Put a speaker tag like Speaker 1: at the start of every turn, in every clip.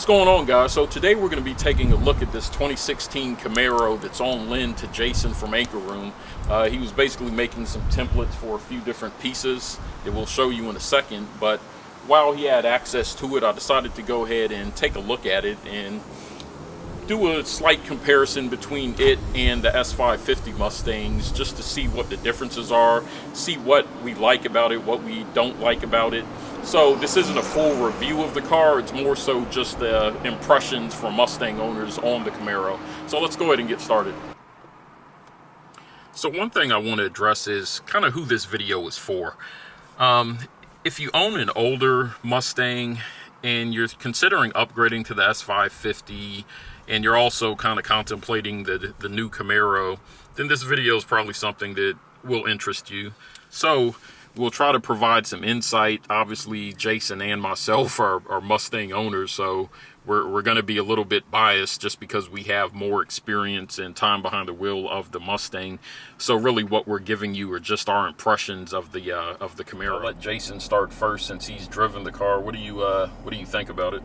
Speaker 1: What's going on, guys? So today we're going to be taking a look at this 2016 Camaro that's on lend to Jason from Anchor Room. He was basically making some templates for a few different pieces that we'll show you in a second, but while he had access to it, I decided to go ahead and take a look at it and do a slight comparison between it and the S550 Mustangs, just to see what the differences are, see what we like about it, what we don't like about it. So this isn't a full review of the car, it's more so just the impressions from Mustang owners on the Camaro. So let's go ahead and get started. So one thing I want to address is kind of who this video is for. If you own an older Mustang and you're considering upgrading to the S550, and you're also kind of contemplating the new Camaro, then this video is probably something that will interest you. So we'll try to provide some insight. Obviously, Jason and myself are Mustang owners, so we're going to be a little bit biased just because we have more experience and time behind the wheel of the Mustang. So really what we're giving you are just our impressions of the Camaro. I'll let Jason start first since he's driven the car. What do you think about it?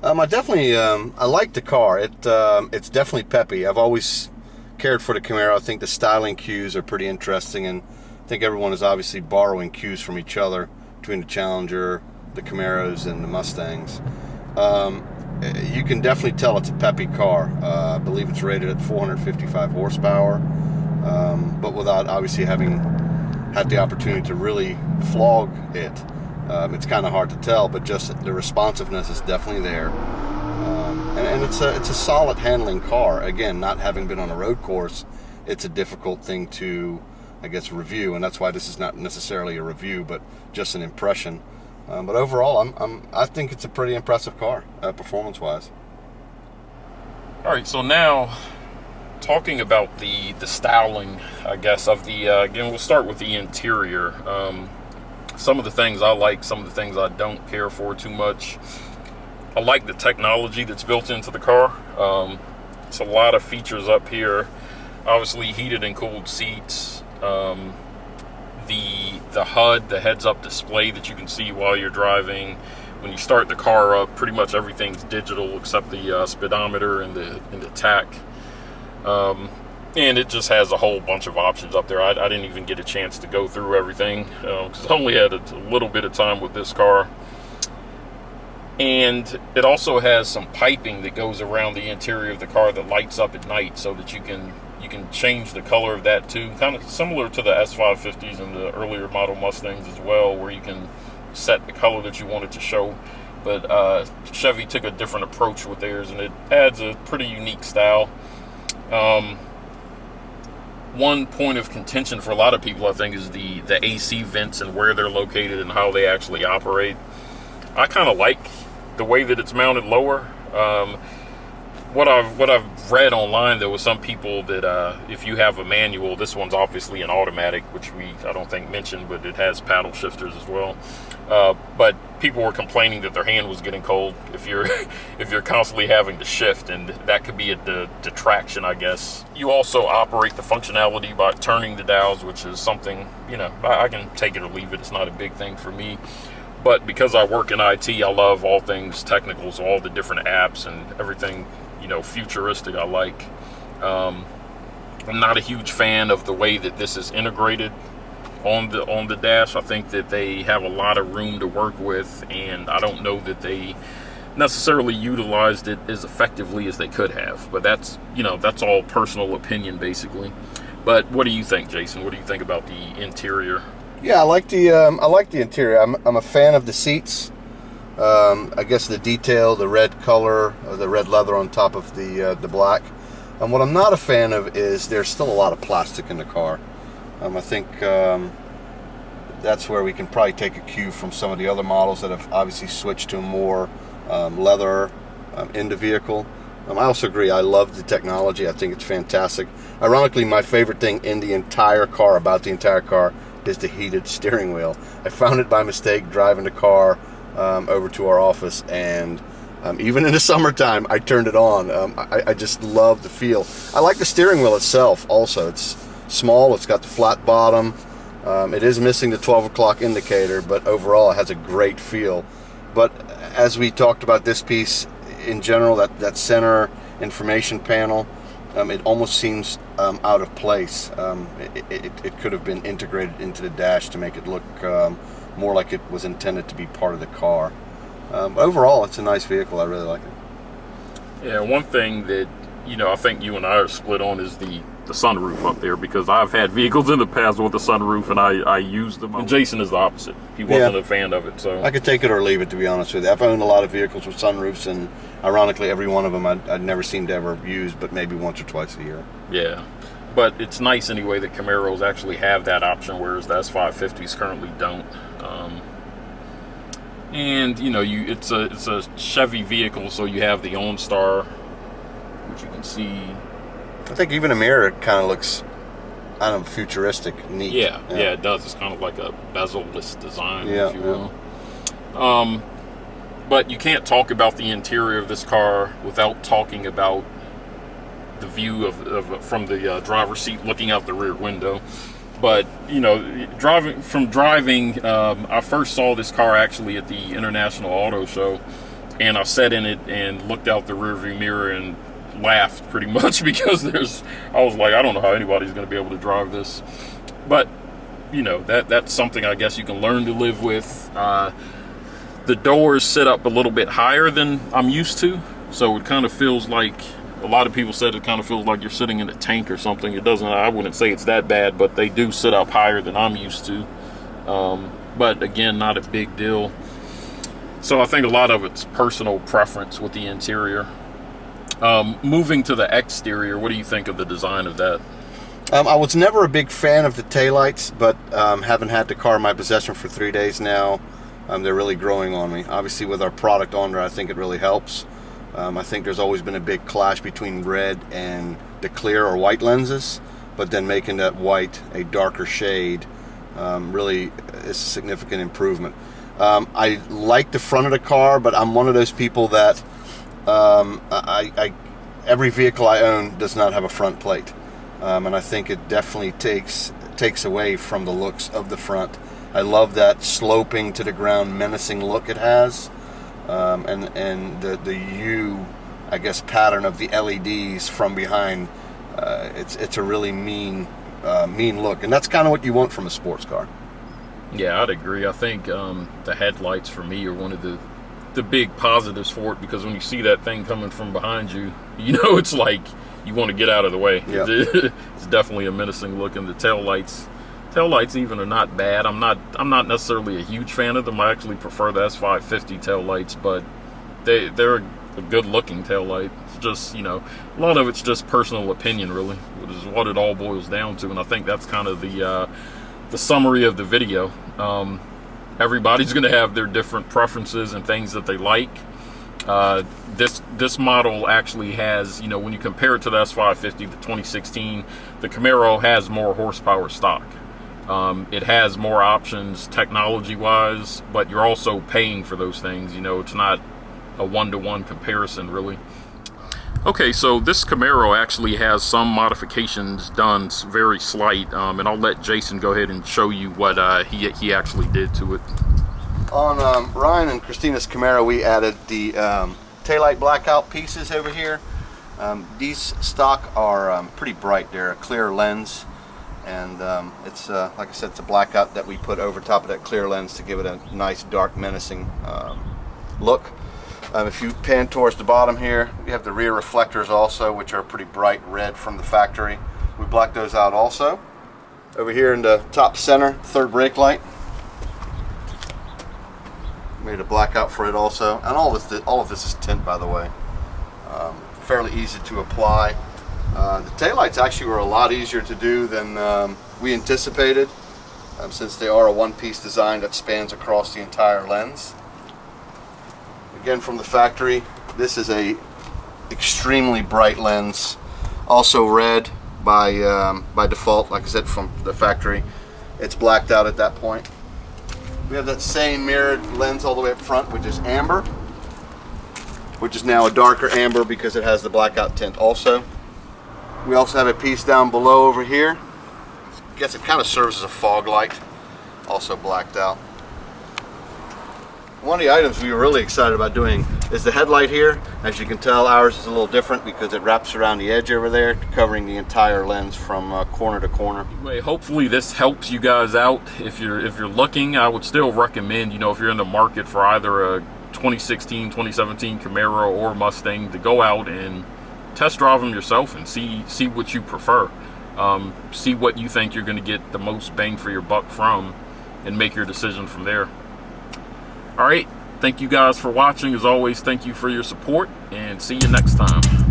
Speaker 2: I definitely I like the car. It's definitely peppy. I've always cared for the Camaro. I think the styling cues are pretty interesting, and I think everyone is obviously borrowing cues from each other between the Challenger, the Camaros, and the Mustangs. You can definitely tell it's a peppy car. I believe it's rated at 455 horsepower, but without obviously having had the opportunity to really flog it. It's kind of hard to tell, but just the responsiveness is definitely there, and it's a solid handling car. Again, not having been on a road course, it's a difficult thing to, I guess, review, and that's why this is not necessarily a review, but just an impression. But overall, I think it's a pretty impressive car, performance-wise.
Speaker 1: All right, so now talking about the styling, I guess, of the again, we'll start with the interior. Some of the things I like, some of the things I don't care for too much. I like the technology that's built into the car. It's a lot of features up here. Obviously, heated and cooled seats. The HUD, the heads-up display that you can see while you're driving. When you start the car up, pretty much everything's digital except the speedometer and the tach. And it just has a whole bunch of options up there. I didn't even get a chance to go through everything because I only had a little bit of time with this car. And it also has some piping that goes around the interior of the car that lights up at night, so that you can change the color of that too. Kind of similar to the S550s and the earlier model Mustangs as well, where you can set the color that you want it to show. But Chevy took a different approach with theirs, and it adds a pretty unique style. One point of contention for a lot of people, I think, is the AC vents and where they're located and how they actually operate. I kind of like the way that it's mounted lower. What I've read online, there was some people that if you have a manual, this one's obviously an automatic, which I don't think mentioned, but it has paddle shifters as well. But people were complaining that their hand was getting cold if you're constantly having to shift, and that could be a detraction, I guess. You also operate the functionality by turning the dials, which is something, I can take it or leave it. It's not a big thing for me. But because I work in IT, I love all things technical, so all the different apps and everything, futuristic I like. I'm not a huge fan of the way that this is integrated on the dash. I think that they have a lot of room to work with, and I don't know that they necessarily utilized it as effectively as they could have. But that's all personal opinion, basically. But what do you think, Jason? What do you think about the interior?
Speaker 2: Yeah, I like the interior. I'm a fan of the seats. I guess the detail, the red color, the red leather on top of the black. And what I'm not a fan of is there's still a lot of plastic in the car. I think that's where we can probably take a cue from some of the other models that have obviously switched to more leather in the vehicle. I also agree, I love the technology. I think it's fantastic. Ironically, my favorite thing in the entire car, about the entire car, is the heated steering wheel. I found it by mistake driving the car over to our office, and even in the summertime I turned it on. I just love the feel. I like the steering wheel itself also. It's small, it's got the flat bottom, it is missing the 12 o'clock indicator, but overall it has a great feel. But as we talked about this piece, in general, that center information panel, it almost seems out of place. It could have been integrated into the dash to make it look more like it was intended to be part of the car. Overall, it's a nice vehicle. I really like it.
Speaker 1: Yeah, one thing that, you know, I think you and I are split on is the sunroof up there, because I've had vehicles in the past with a sunroof and I used them. And Jason is the opposite. He wasn't a fan of it. So
Speaker 2: I could take it or leave it, to be honest with you. I've owned a lot of vehicles with sunroofs, and ironically, every one of them I'd never seemed to ever use, but maybe once or twice a year.
Speaker 1: Yeah, but it's nice anyway that Camaros actually have that option, whereas the S550s currently don't. And you know, it's a Chevy vehicle, so you have the OnStar, which you can see.
Speaker 2: I think even a mirror kind of looks, I don't know, futuristic, neat.
Speaker 1: Yeah, it does. It's kind of like a bezel-less design, if you will. But you can't talk about the interior of this car without talking about the view from the driver's seat looking out the rear window. But, you know, driving, I first saw this car actually at the International Auto Show, and I sat in it and looked out the rearview mirror and laughed pretty much, because I was like, I don't know how anybody's going to be able to drive this. But, you know, that's something I guess you can learn to live with. The doors sit up a little bit higher than I'm used to, so it kind of feels like, a lot of people said it kind of feels like you're sitting in a tank or something. It doesn't, I wouldn't say it's that bad, but they do sit up higher than I'm used to. But again, not a big deal. So I think a lot of it's personal preference with the interior. Moving to the exterior, what do you think of the design of that?
Speaker 2: I was never a big fan of the taillights, but having had the car in my possession for 3 days now, they're really growing on me. Obviously, with our product on there, I think it really helps. I think there's always been a big clash between red and the clear or white lenses, but then making that white a darker shade really is a significant improvement. I like the front of the car, but I'm one of those people that every vehicle I own does not have a front plate, and I think it definitely takes away from the looks of the front. I love that sloping to the ground, menacing look it has. And the U, I guess, pattern of the LEDs from behind, it's a really mean look, and that's kind of what you want from a sports car.
Speaker 1: Yeah, I'd agree. I think the headlights for me are one of the big positives for it, because when you see that thing coming from behind you, you know, it's like you want to get out of the way. Yep. It's definitely a menacing look, and the taillights even are not bad. I'm not necessarily a huge fan of them. I actually prefer the S550 taillights, but they're a good looking taillight. It's just, you know, a lot of it's just personal opinion, really, which is what it all boils down to. And I think that's kind of the summary of the video. Everybody's going to have their different preferences and things that they like. This model actually has, you know, when you compare it to the S550, the 2016, the Camaro has more horsepower stock. It has more options technology-wise, but you're also paying for those things. You know, it's not a one-to-one comparison, really. Okay, so this Camaro actually has some modifications done, very slight, and I'll let Jason go ahead and show you what he actually did to it.
Speaker 2: On Ryan and Christina's Camaro, we added the Taillight Blackout pieces over here. These stock are pretty bright. They're a clear lens. And it's like I said, it's a blackout that we put over top of that clear lens to give it a nice dark menacing look. If you pan towards the bottom here, we have the rear reflectors also, which are pretty bright red from the factory. We blacked those out also. Over here in the top center, third brake light, made a blackout for it also. And all of this is tint, by the way. Fairly easy to apply. The taillights actually were a lot easier to do than we anticipated, since they are a one-piece design that spans across the entire lens. Again, from the factory, this is a extremely bright lens, also red by default. Like I said, from the factory, it's blacked out at that point. We have that same mirrored lens all the way up front, which is amber, which is now a darker amber because it has the blackout tint also. We also have a piece down below over here. I guess it kind of serves as a fog light, also blacked out. One of the items we were really excited about doing is the headlight here. As you can tell, ours is a little different because it wraps around the edge over there, covering the entire lens from corner to corner.
Speaker 1: Anyway, hopefully this helps you guys out. If you're looking, I would still recommend, you know, if you're in the market for either a 2016, 2017 Camaro or Mustang, to go out and test drive them yourself and see what you prefer. See what you think you're going to get the most bang for your buck from, and make your decision from there. All right, thank you guys for watching. As always, thank you for your support, and see you next time.